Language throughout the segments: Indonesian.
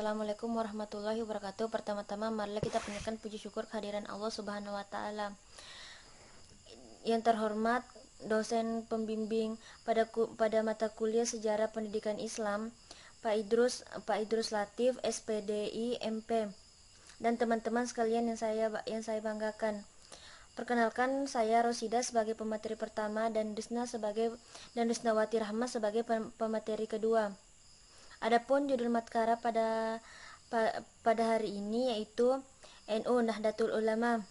Assalamualaikum warahmatullahi wabarakatuh. Pertama-tama marilah kita panjatkan puji syukur kehadiran Allah Subhanahu wa taala. Yang terhormat dosen pembimbing pada mata kuliah Sejarah Pendidikan Islam, Pak Idrus Latif, SPDI, MP, dan teman-teman sekalian yang saya banggakan. Perkenalkan, saya Rosida sebagai pemateri pertama dan Desnawati Rahma sebagai pemateri kedua. Adapun judul matkara pada hari ini yaitu NU Nahdlatul Ulama.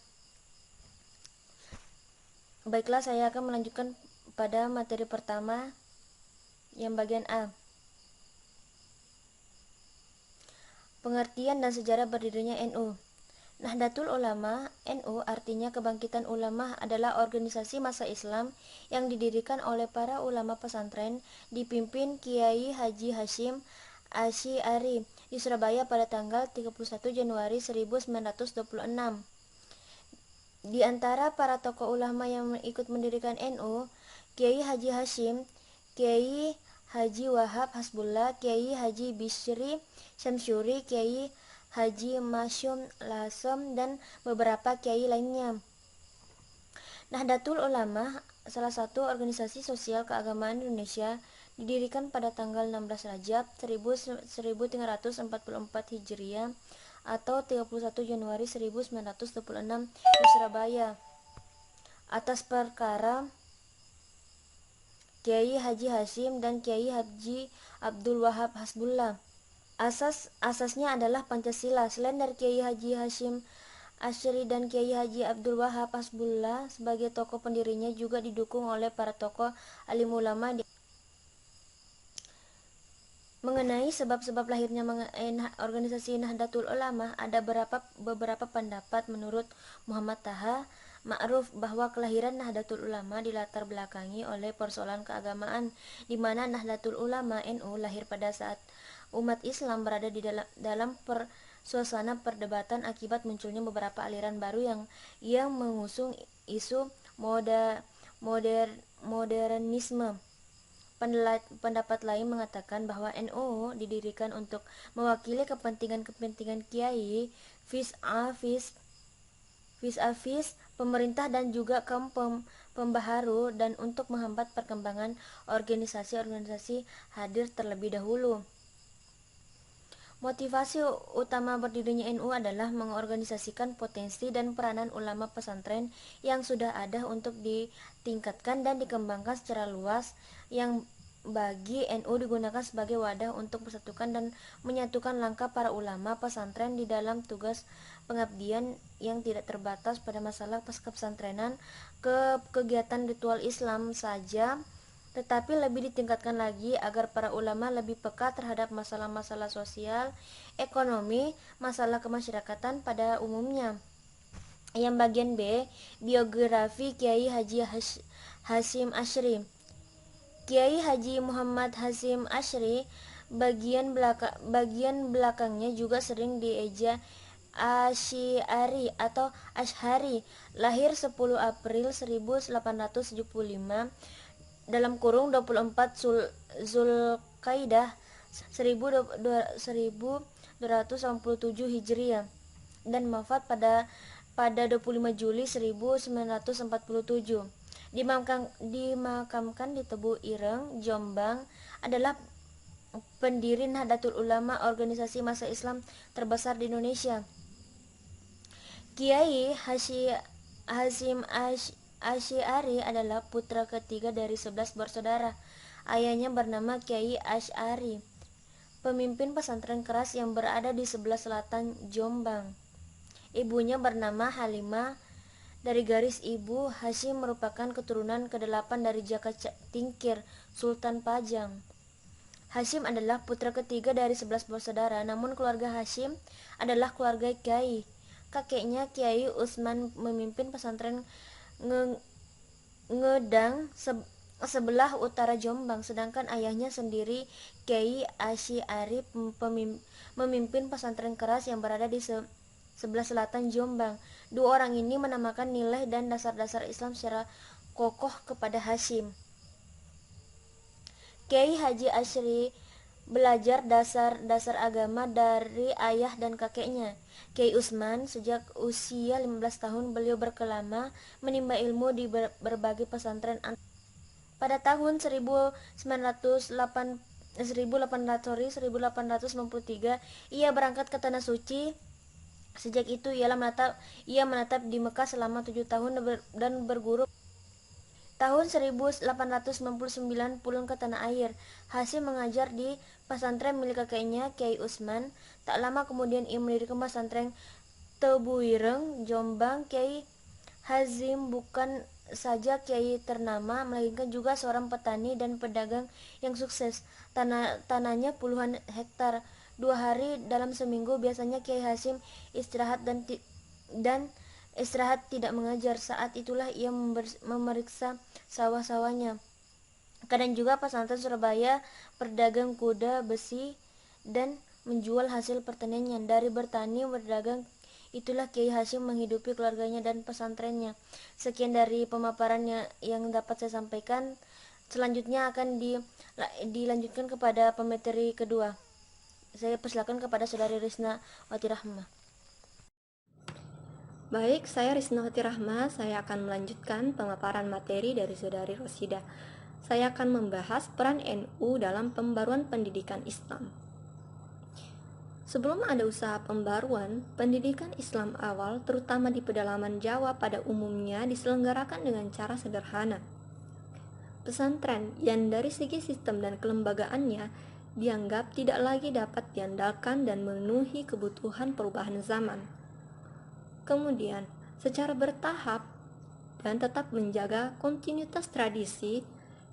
Baiklah, saya akan melanjutkan pada materi pertama yang bagian A. Pengertian dan sejarah berdirinya NU. Nahdlatul Ulama, NU artinya kebangkitan ulama, adalah organisasi massa Islam yang didirikan oleh para ulama pesantren dipimpin Kiai Haji Hasyim Asy'ari di Surabaya pada tanggal 31 Januari 1926. Di antara para tokoh ulama yang ikut mendirikan NU, Kiai Haji Hasyim, Kiai Haji Wahab Hasbullah, Kiai Haji Bisri Syamsuri, Kiai Haji Masyum Lasem, dan beberapa kiai lainnya. Nahdlatul Ulama, salah satu organisasi sosial keagamaan Indonesia, didirikan pada tanggal 16 Rajab 1344 Hijriah atau 31 Januari 1926 di Surabaya atas perkara Kiai Haji Hasyim dan Kiai Haji Abdul Wahab Hasbullah. Asasnya adalah Pancasila. Selain dari Kiai Haji Hasyim Asy'ari dan Kiai Haji Abdul Wahab Hasbullah sebagai tokoh pendirinya, juga didukung oleh para tokoh alim ulama. Mengenai sebab-sebab lahirnya organisasi Nahdlatul Ulama, ada beberapa pendapat. Menurut Muhammad Taha Ma'ruf bahwa kelahiran Nahdlatul Ulama dilatar belakangi oleh persoalan keagamaan, di mana Nahdlatul Ulama NU lahir pada saat umat Islam berada di dalam suasana perdebatan akibat munculnya beberapa aliran baru yang mengusung isu modernisme. Pendapat lain mengatakan bahwa NU didirikan untuk mewakili kepentingan kiai vis-a-vis pemerintah dan juga kaum pembaharu, dan untuk menghambat perkembangan organisasi hadir terlebih dahulu. Motivasi utama berdirinya NU adalah mengorganisasikan potensi dan peranan ulama pesantren yang sudah ada untuk ditingkatkan dan dikembangkan secara luas, yang bagi NU digunakan sebagai wadah untuk persatukan dan menyatukan langkah para ulama pesantren di dalam tugas pengabdian yang tidak terbatas pada masalah pesantrenan ke kegiatan ritual Islam saja, tetapi lebih ditingkatkan lagi agar para ulama lebih peka terhadap masalah-masalah sosial, ekonomi, masalah kemasyarakatan pada umumnya. Yang bagian B, biografi Kiai Haji Hasyim Asy'ari. Kiai Haji Muhammad Hasyim Asy'ari bagian belakangnya juga sering dieja Asy'ari atau Asy'ari, lahir 10 April 1875 dalam kurung 24 Zulkaidah 1287 Hijriah dan wafat pada 25 Juli 1947. Dimakamkan di Tebu Ireng, Jombang. Adalah pendiri Nahdlatul Ulama, organisasi massa Islam terbesar di Indonesia. Kiai Hasyim Asy'ari adalah putra ketiga dari 11 bersaudara. Ayahnya bernama Kiai Asy'ari, pemimpin pesantren keras yang berada di sebelah selatan Jombang. Ibunya bernama Halimah. Dari garis ibu, Hasyim merupakan keturunan ke-8 dari Jaka Tingkir, Sultan Pajang. Hasyim adalah putra ketiga dari 11 bersaudara, namun keluarga Hasyim adalah keluarga kiai. Kakeknya Kiai Utsman memimpin pesantren Ngedang sebelah utara Jombang, sedangkan ayahnya sendiri Kiai Asy'ari memimpin pesantren keras yang berada di sebelah selatan Jombang. Dua orang ini menamakan nilai dan dasar-dasar Islam secara kokoh kepada Hasyim. Kiai Haji Asy'ari belajar dasar-dasar agama dari ayah dan kakeknya. Kiai Usman, sejak usia 15 tahun beliau berkelana menimba ilmu di berbagai pesantren. Pada tahun 1893 ia berangkat ke Tanah Suci. Sejak itu ia menetap di Mekah selama 7 tahun dan berguru. Tahun 1899 pulang ke tanah air. Hasyim mengajar di pesantren milik kakeknya, Kiai Usman. Tak lama kemudian ia mendirikan pesantren Tebuireng, Jombang. Kiai Hasyim bukan saja kiai ternama, melainkan juga seorang petani dan pedagang yang sukses. Tanahnya puluhan hektar. 2 hari dalam seminggu biasanya Kiai Hasyim istirahat dan istirahat tidak mengajar. Saat itulah ia memeriksa sawah-sawahnya. Kadang juga pesantren Surabaya berdagang kuda besi dan menjual hasil pertaniannya. Dari bertani berdagang itulah Kiai Hasyim menghidupi keluarganya dan pesantrennya. Sekian dari pemaparannya yang dapat saya sampaikan. Selanjutnya akan dilanjutkan kepada pemateri kedua. Saya persilakan kepada Saudari Risna Wati Rahma. Baik, saya Risnawati Rahma. Saya akan melanjutkan pemaparan materi dari Saudari Rosida. Saya akan membahas peran NU dalam pembaruan pendidikan Islam. Sebelum ada usaha pembaruan, pendidikan Islam awal, terutama di pedalaman Jawa pada umumnya diselenggarakan dengan cara sederhana. Pesantren yang dari segi sistem dan kelembagaannya dianggap tidak lagi dapat diandalkan dan memenuhi kebutuhan perubahan zaman. Kemudian, secara bertahap dan tetap menjaga kontinuitas tradisi,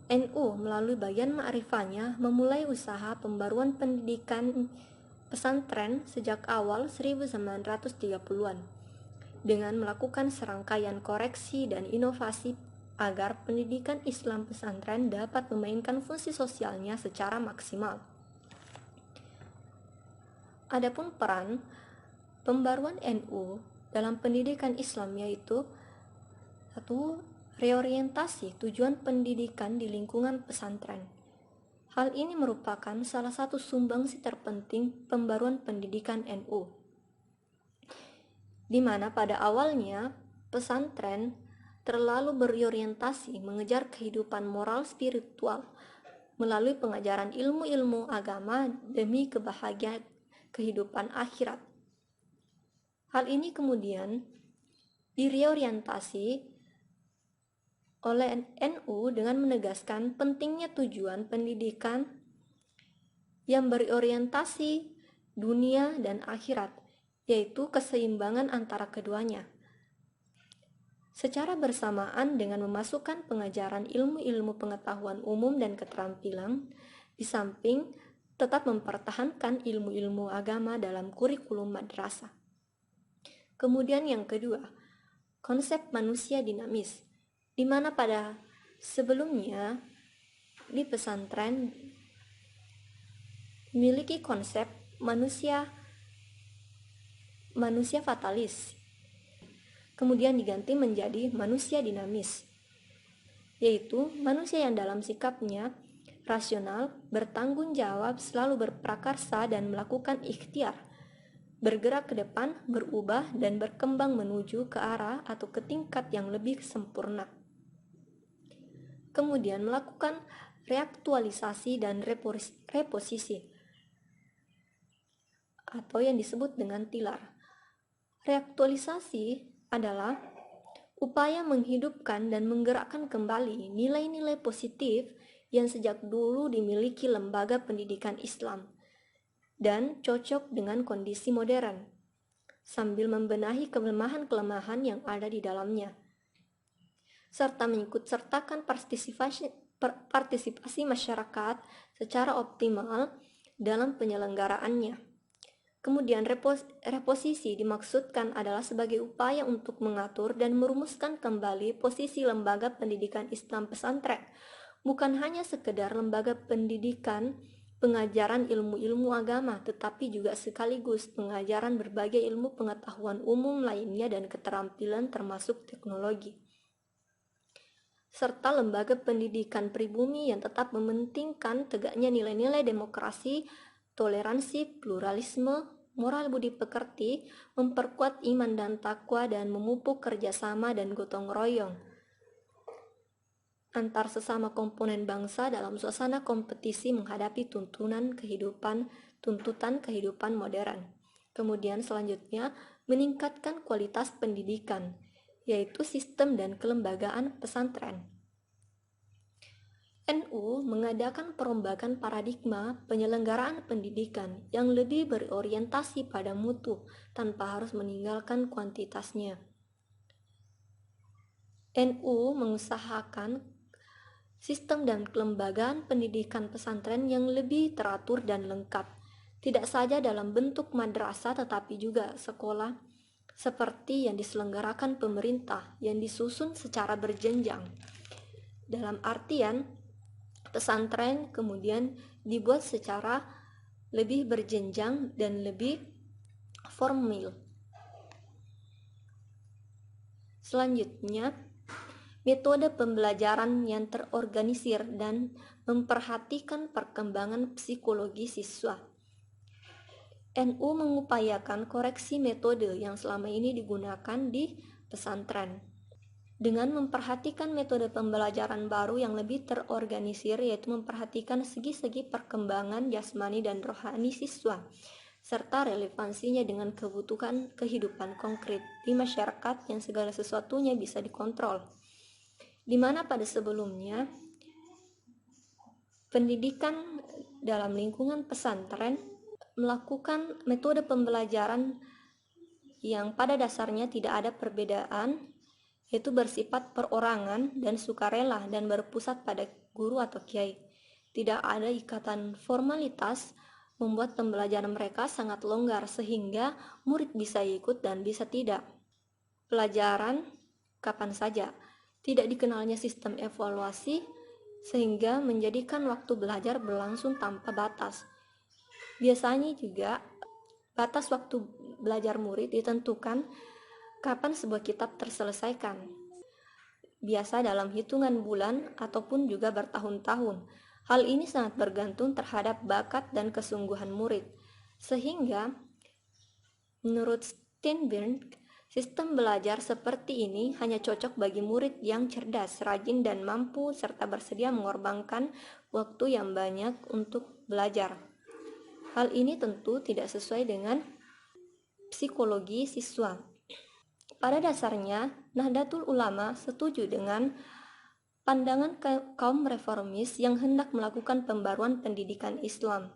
NU melalui bagian ma'rifahnya memulai usaha pembaruan pendidikan pesantren sejak awal 1930-an dengan melakukan serangkaian koreksi dan inovasi agar pendidikan Islam pesantren dapat memainkan fungsi sosialnya secara maksimal. Adapun peran pembaruan NU dalam pendidikan Islam yaitu 1. Reorientasi tujuan pendidikan di lingkungan pesantren. Hal ini merupakan salah satu sumbangsi terpenting pembaruan pendidikan NU, di mana pada awalnya pesantren terlalu berorientasi mengejar kehidupan moral spiritual melalui pengajaran ilmu-ilmu agama demi kebahagiaan kehidupan akhirat. Hal ini kemudian direorientasi oleh NU dengan menegaskan pentingnya tujuan pendidikan yang berorientasi dunia dan akhirat, yaitu keseimbangan antara keduanya. Secara bersamaan dengan memasukkan pengajaran ilmu-ilmu pengetahuan umum dan keterampilan, di samping tetap mempertahankan ilmu-ilmu agama dalam kurikulum madrasah. Kemudian yang kedua, konsep manusia dinamis, di mana pada sebelumnya di pesantren memiliki konsep manusia fatalis, kemudian diganti menjadi manusia dinamis, yaitu manusia yang dalam sikapnya rasional, bertanggung jawab, selalu berprakarsa dan melakukan ikhtiar, bergerak ke depan, berubah, dan berkembang menuju ke arah atau ke tingkat yang lebih sempurna. Kemudian melakukan reaktualisasi dan reposisi, atau yang disebut dengan tilar. Reaktualisasi adalah upaya menghidupkan dan menggerakkan kembali nilai-nilai positif yang sejak dulu dimiliki lembaga pendidikan Islam dan cocok dengan kondisi modern, sambil membenahi kelemahan-kelemahan yang ada di dalamnya, serta mengikutsertakan partisipasi masyarakat secara optimal dalam penyelenggaraannya. Kemudian reposisi dimaksudkan adalah sebagai upaya untuk mengatur dan merumuskan kembali posisi lembaga pendidikan Islam pesantren, bukan hanya sekedar lembaga pendidikan pengajaran ilmu-ilmu agama, tetapi juga sekaligus pengajaran berbagai ilmu pengetahuan umum lainnya dan keterampilan termasuk teknologi. serta lembaga pendidikan pribumi yang tetap mementingkan tegaknya nilai-nilai demokrasi, toleransi, pluralisme, moral budi pekerti, memperkuat iman dan takwa, dan memupuk kerjasama dan gotong royong antar sesama komponen bangsa dalam suasana kompetisi menghadapi tuntutan kehidupan modern. Kemudian selanjutnya, meningkatkan kualitas pendidikan, yaitu sistem dan kelembagaan pesantren. NU mengadakan perombakan paradigma penyelenggaraan pendidikan yang lebih berorientasi pada mutu tanpa harus meninggalkan kuantitasnya. NU mengusahakan sistem dan kelembagaan pendidikan pesantren yang lebih teratur dan lengkap, tidak saja dalam bentuk madrasah tetapi juga sekolah seperti yang diselenggarakan pemerintah yang disusun secara berjenjang. Dalam artian, pesantren kemudian dibuat secara lebih berjenjang dan lebih formal. Selanjutnya, metode pembelajaran yang terorganisir dan memperhatikan perkembangan psikologi siswa. NU mengupayakan koreksi metode yang selama ini digunakan di pesantren dengan memperhatikan metode pembelajaran baru yang lebih terorganisir, yaitu memperhatikan segi-segi perkembangan jasmani dan rohani siswa serta relevansinya dengan kebutuhan kehidupan konkret di masyarakat yang segala sesuatunya bisa dikontrol. Di mana pada sebelumnya pendidikan dalam lingkungan pesantren melakukan metode pembelajaran yang pada dasarnya tidak ada perbedaan, yaitu bersifat perorangan dan sukarela dan berpusat pada guru atau kiai. Tidak ada ikatan formalitas, membuat pembelajaran mereka sangat longgar sehingga murid bisa ikut dan bisa tidak. Pelajaran kapan saja. Tidak dikenalnya sistem evaluasi sehingga menjadikan waktu belajar berlangsung tanpa batas. Biasanya juga batas waktu belajar murid ditentukan kapan sebuah kitab terselesaikan. Biasa dalam hitungan bulan ataupun juga bertahun-tahun. Hal ini sangat bergantung terhadap bakat dan kesungguhan murid. Sehingga menurut Steinberg, sistem belajar seperti ini hanya cocok bagi murid yang cerdas, rajin, dan mampu serta bersedia mengorbankan waktu yang banyak untuk belajar. Hal ini tentu tidak sesuai dengan psikologi siswa. Pada dasarnya, Nahdlatul Ulama setuju dengan pandangan kaum reformis yang hendak melakukan pembaruan pendidikan Islam.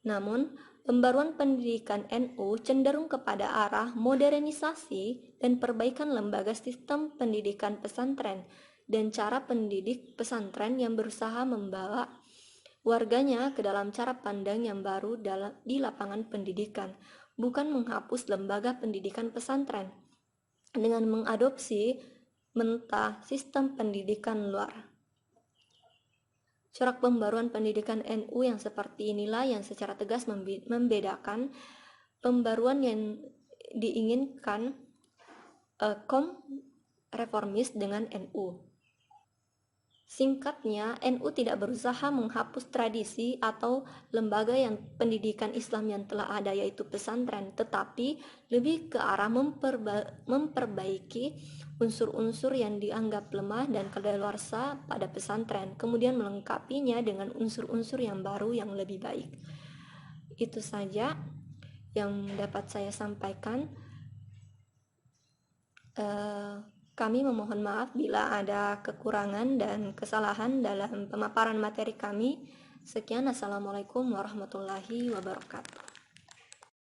Namun, pembaruan pendidikan NU cenderung kepada arah modernisasi dan perbaikan lembaga sistem pendidikan pesantren dan cara pendidik pesantren yang berusaha membawa warganya ke dalam cara pandang yang baru di lapangan pendidikan, bukan menghapus lembaga pendidikan pesantren dengan mengadopsi mentah sistem pendidikan luar. Corak pembaruan pendidikan NU yang seperti inilah yang secara tegas membedakan pembaruan yang diinginkan kaum reformis dengan NU. Singkatnya, NU tidak berusaha menghapus tradisi atau lembaga yang pendidikan Islam yang telah ada, yaitu pesantren, tetapi lebih ke arah memperbaiki unsur-unsur yang dianggap lemah dan kadaluarsa pada pesantren, kemudian melengkapinya dengan unsur-unsur yang baru yang lebih baik. Itu saja yang dapat saya sampaikan. Kami memohon maaf bila ada kekurangan dan kesalahan dalam pemaparan materi kami. Sekian, assalamualaikum warahmatullahi wabarakatuh.